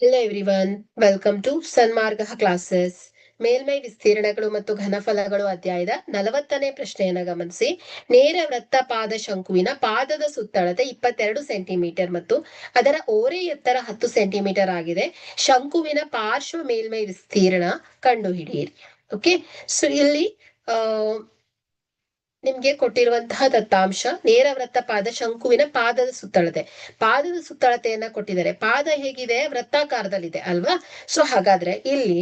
Hello everyone, welcome to Sanmarga classes. ಮೇಲ್ಮೈ ವಿಸ್ತೀರ್ಣಗಳು ಮತ್ತು ಘನಫಲಗಳು ಅಧ್ಯಾಯದ 40ನೇ ಪ್ರಶ್ನೆಯನ್ನ ಗಮನಿಸಿ. ನೇರ ವೃತ್ತಪಾದ ಶಂಕುವಿನ ಪಾದದ ಸುತ್ತಳತೆ 22 ಸೆಂಟಿಮೀಟರ್ ಮತ್ತು ಅದರ ಓರೆ ಎತ್ತರ 10 ಸೆಂಟಿಮೀಟರ್ ಆಗಿದೆ. ಶಂಕುವಿನ ಪಾರ್ಶ್ವ ಮೇಲ್ಮೈ ವಿಸ್ತೀರ್ಣ ಕಂಡುಹಿಡಿಯಿರಿ. ಓಕೆ, ಸೊ ಇಲ್ಲಿ ನಿಮ್ಗೆ ಕೊಟ್ಟಿರುವಂತಹ ದತ್ತಾಂಶ ನೇರ ವೃತ್ತಪಾದ ಶಂಕುವಿನ ಪಾದದ ಸುತ್ತಳತೆಯನ್ನ ಕೊಟ್ಟಿದ್ದಾರೆ. ಪಾದ ಹೇಗಿದೆ? ವೃತ್ತಾಕಾರದಲ್ಲಿದೆ ಅಲ್ವಾ? ಸೊ ಹಾಗಾದ್ರೆ ಇಲ್ಲಿ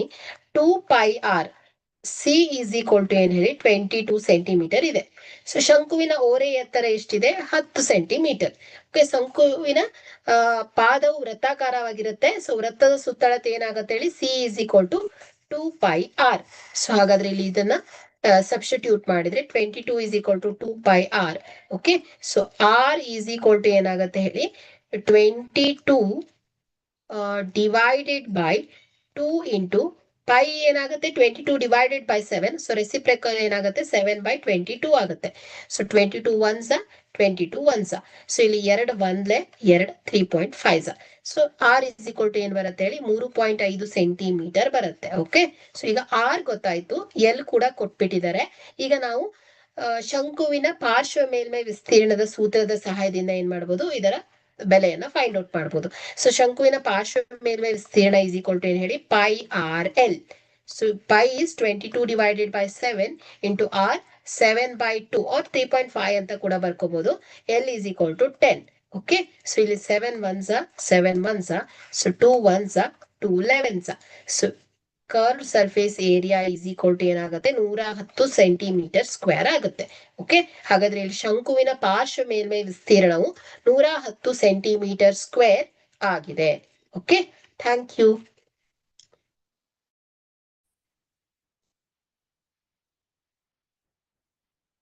2πr C is equal to ಏನ್ ಹೇಳಿ 22 ಸೆಂಟಿಮೀಟರ್ ಇದೆ. ಸೊ ಶಂಕುವಿನ ಓರೆ ಎತ್ತರ ಎಷ್ಟಿದೆ? 10 ಸೆಂಟಿಮೀಟರ್. ಓಕೆ, ಶಂಕುವಿನ ಪಾದವು ವೃತ್ತಾಕಾರವಾಗಿರುತ್ತೆ. ಸೊ ವೃತ್ತದ ಸುತ್ತಳತೆ ಏನಾಗುತ್ತೆ ಹೇಳಿ? C is equal to 2πr. So ಹಾಗಾದ್ರೆ ಇಲ್ಲಿ ಇದನ್ನ ಸಬ್ಸ್ಟಿಟ್ಯೂಟ್ ಮಾಡಿದ್ರೆ 22 is equal to 2πr. Okay, so r is equal to ಏನಾಗುತ್ತೆ ಹೇಳಿ? 22 ಡಿವೈಡೆಡ್ ಬೈ 2 ಇಂಟು ಪೈ ಏನಾಗುತ್ತೆ? 22 ಡಿವೈಡೆಡ್ ಬೈ 7. ಸೊ ರೆಸಿಪ್ರಿಕಲ್ ಏನಾಗುತ್ತೆ? 7/22 ಆಗುತ್ತೆ. So 22 1s 22 1s. ಸೊ ಇಲ್ಲಿ 2 1 2 3.5. So R is equal to ಏನ್ ಬರುತ್ತೆ ಹೇಳಿ? 3.5 ಸೆಂಟಿಮೀಟರ್ ಬರುತ್ತೆ. ಓಕೆ, ಸೊ ಈಗ ಆರ್ ಗೊತ್ತಾಯ್ತು, ಎಲ್ ಕೂಡ ಕೊಟ್ಬಿಟ್ಟಿದ್ದಾರೆ. ಈಗ ನಾವು ಶಂಕುವಿನ ಪಾರ್ಶ್ವ ಮೇಲ್ಮೈ ವಿಸ್ತೀರ್ಣದ ಸೂತ್ರದ ಸಹಾಯದಿಂದ ಏನ್ ಮಾಡ್ಬೋದು? ಇದರ ಬೆಲೆಯನ್ನ ಫೈಂಡ್ ಔಟ್ ಮಾಡಬಹುದು. ಸೊ ಶಂಕುವಿನ ಪಾರ್ಶ್ವ ಮೇಲ್ಮೈ ವಿಸ್ತೀರ್ಣ ಇಸ್ ಈಕ್ವಲ್ ಟು ಏನ್ ಹೇಳಿ? Pi r l. So pi is 22 divided by 7 into r 7/2 r 3.5 ಅಂತ ಕೂಡ ಬರ್ಕೋಬಹುದು. L is equal to 10. Okay, so ಇಲ್ಲಿ 7 1s 7 1s, so 2 1s 2 11s. So curve surface area is equal to ಏನಾಗುತ್ತೆ? 110 centimetre square ಆಗುತ್ತೆ. Okay, ಹಾಗಾದ್ರೆ ಇಲ್ಲಿ ಶಂಕುವಿನ ಪಾರ್ಶ್ವ ಮೇಲ್ಮೈ ವಿಸ್ತೀರ್ಣವು 110 ಸೆಂಟಿಮೀಟರ್ ಸ್ಕ್ವೇರ್ ಆಗಿದೆ. Okay, thank you.